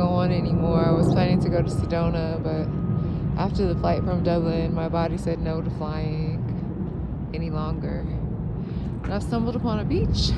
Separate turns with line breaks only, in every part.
go on anymore. I was planning to go to Sedona, but after the flight from Dublin, my body said no to flying any longer. And I've stumbled upon a beach.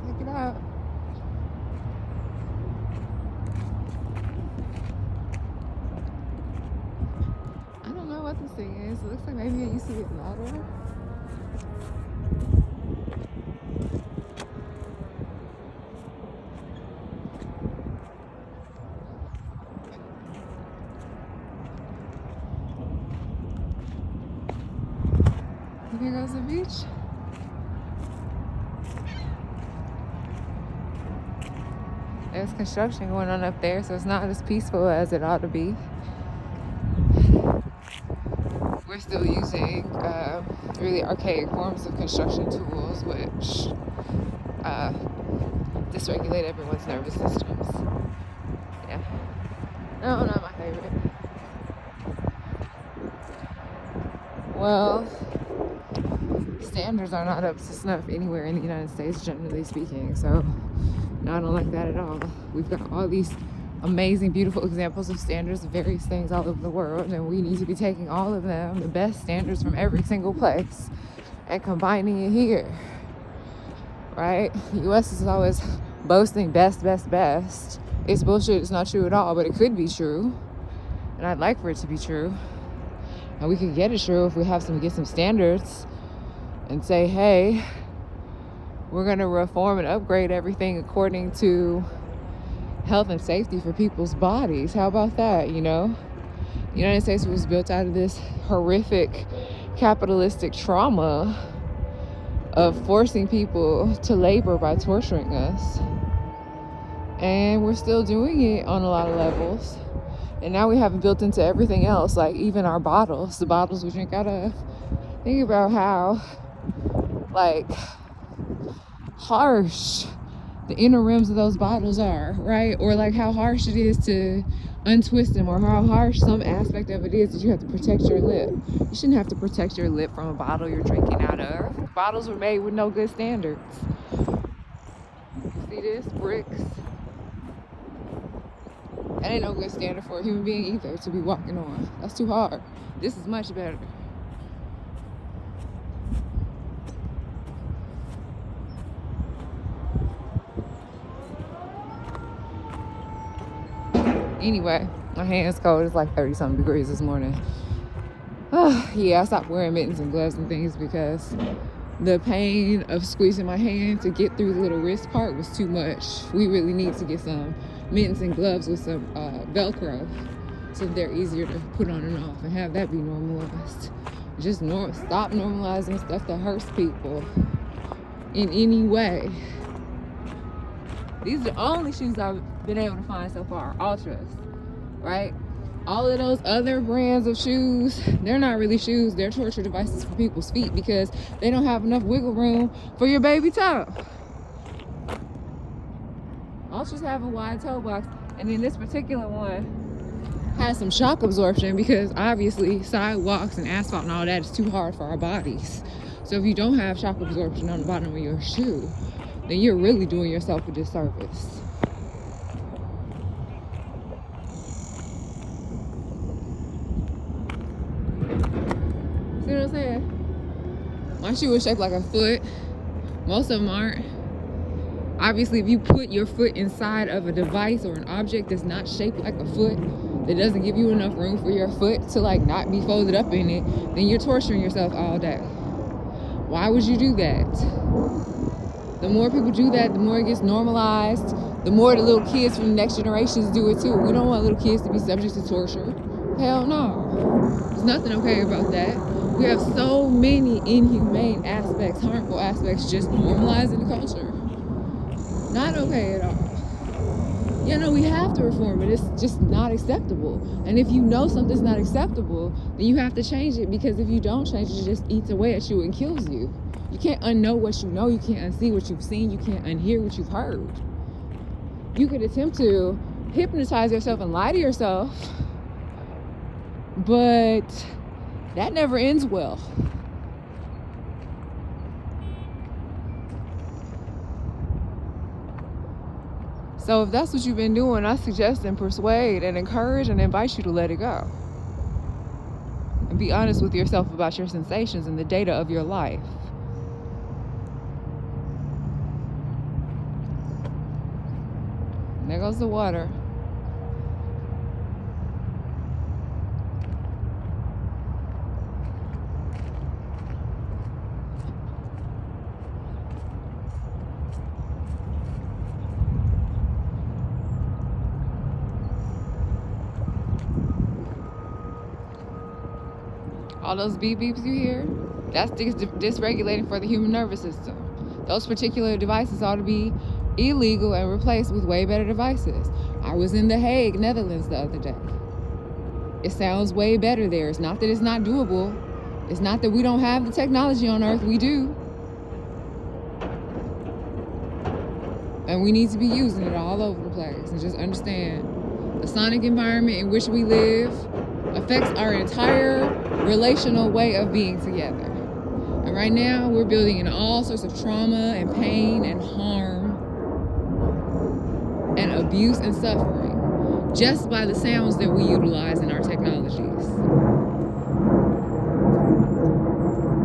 Check it out. I don't know what this thing is. It looks like maybe it used to get louder. Here goes the beach. There's construction going on up there, so it's not as peaceful as it ought to be. We're still using really archaic forms of construction tools, which dysregulate everyone's nervous systems. Yeah. No, not my favorite. Well, standards are not up to snuff anywhere in the United States, generally speaking, so no, I don't like that at all. We've got all these amazing, beautiful examples of standards of various things all over the world, and we need to be taking all of them, the best standards from every single place, and combining it here, right? The U.S. is always boasting best. It's bullshit. It's not true at all, but it could be true, and I'd like for it to be true, and we could get it true if we get some standards and say, hey, we're going to reform and upgrade everything according to health and safety for people's bodies. How about that, you know? The United States was built out of this horrific capitalistic trauma of forcing people to labor by torturing us. And we're still doing it on a lot of levels. And now we have it built into everything else, like even our bottles, the bottles we drink out of. Think about how, like, harsh the inner rims of those bottles are, right? Or like how harsh it is to untwist them, or how harsh some aspect of it is that you have to protect your lip. You shouldn't have to protect your lip from a bottle you're drinking out of. The bottles were made with no good standards. See this? Bricks. That ain't no good standard for a human being either to be walking on. That's too hard. This is much better. Anyway, my hand's cold. It's like 30-something degrees this morning. Yeah, I stopped wearing mittens and gloves and things because the pain of squeezing my hand to get through the little wrist part was too much. We really need to get some mittens and gloves with some Velcro so they're easier to put on and off and have that be normalized. Just stop normalizing stuff that hurts people in any way. These are the only shoes I've been able to find so far, Ultras, right? All of those other brands of shoes, they're not really shoes. They're torture devices for people's feet because they don't have enough wiggle room for your baby toe. Ultras have a wide toe box, and then this particular one has some shock absorption because obviously sidewalks and asphalt and all that is too hard for our bodies. So if you don't have shock absorption on the bottom of your shoe, then you're really doing yourself a disservice. See what I'm saying? My shoe is shaped like a foot. Most of them aren't. Obviously, if you put your foot inside of a device or an object that's not shaped like a foot, that doesn't give you enough room for your foot to like not be folded up in it, then you're torturing yourself all day. Why would you do that? The more people do that, the more it gets normalized. The more the little kids from the next generations do it too. We don't want little kids to be subject to torture. Hell no. There's nothing okay about that. We have so many inhumane aspects, harmful aspects just normalized in the culture. Not okay at all. Yeah, no, we have to reform it. It's just not acceptable. And if you know something's not acceptable, then you have to change it, because if you don't change it, it just eats away at you and kills you. You can't unknow what you know. You can't unsee what you've seen. You can't unhear what you've heard. You could attempt to hypnotize yourself and lie to yourself, but that never ends well. So if that's what you've been doing, I suggest and persuade and encourage and invite you to let it go. And be honest with yourself about your sensations and the data of your life. And there goes the water. All those beep beeps you hear, that's dysregulating for the human nervous system. Those particular devices ought to be illegal and replaced with way better devices. I was in The Hague, Netherlands the other day. It sounds way better there. It's not that it's not doable. It's not that we don't have the technology on Earth. We do. And we need to be using it all over the place. And just understand, the sonic environment in which we live affects our entire relational way of being together. And right now, we're building in all sorts of trauma and pain and harm and abuse and suffering just by the sounds that we utilize in our technologies.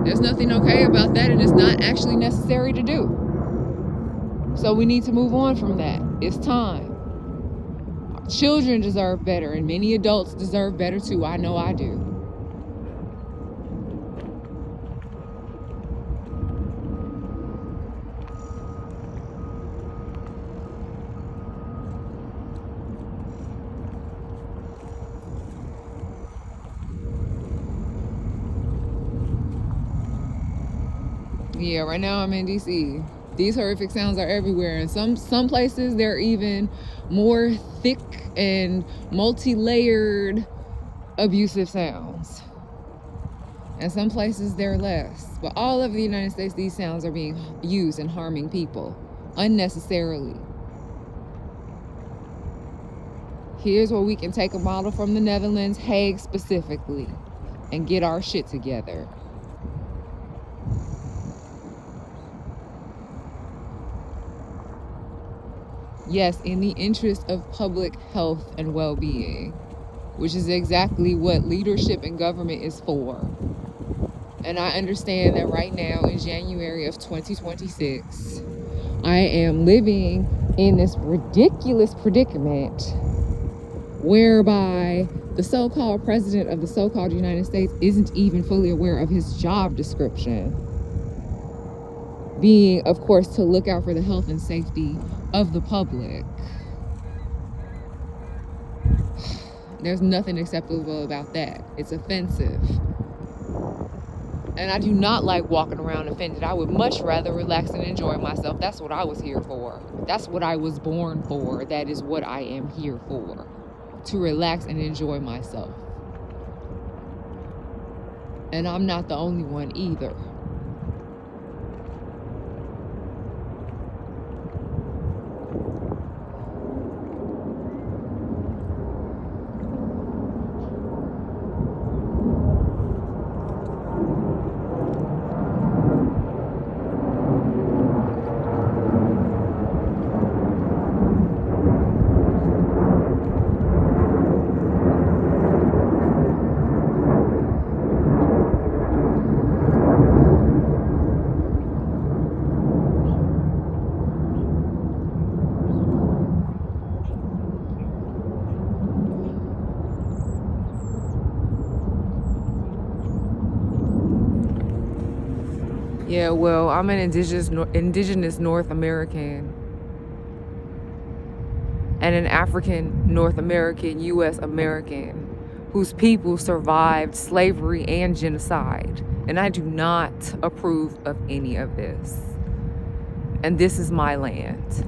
There's nothing okay about that, and it's not actually necessary to do. So we need to move on from that. It's time. Children deserve better, and many adults deserve better too. I know I do. Yeah, right now I'm in DC. These horrific sounds are everywhere, and some places they're even more thick and multi-layered abusive sounds. And some places they're less. But all over the United States, these sounds are being used and harming people unnecessarily. Here's where we can take a model from the Netherlands, Hague specifically, and get our shit together. Yes, in the interest of public health and well-being, which is exactly what leadership and government is for. And I understand that right now in January of 2026, I am living in this ridiculous predicament whereby the so-called president of the so-called United States isn't even fully aware of his job description, being, of course, to look out for the health and safety of the public. There's nothing acceptable about that. It's offensive. And I do not like walking around offended. I would much rather relax and enjoy myself. That's what I was here for. That's what I was born for. That is what I am here for. To relax and enjoy myself. And I'm not the only one either. Yeah, well, I'm an indigenous North American and an African North American, U.S. American, whose people survived slavery and genocide. And I do not approve of any of this. And this is my land.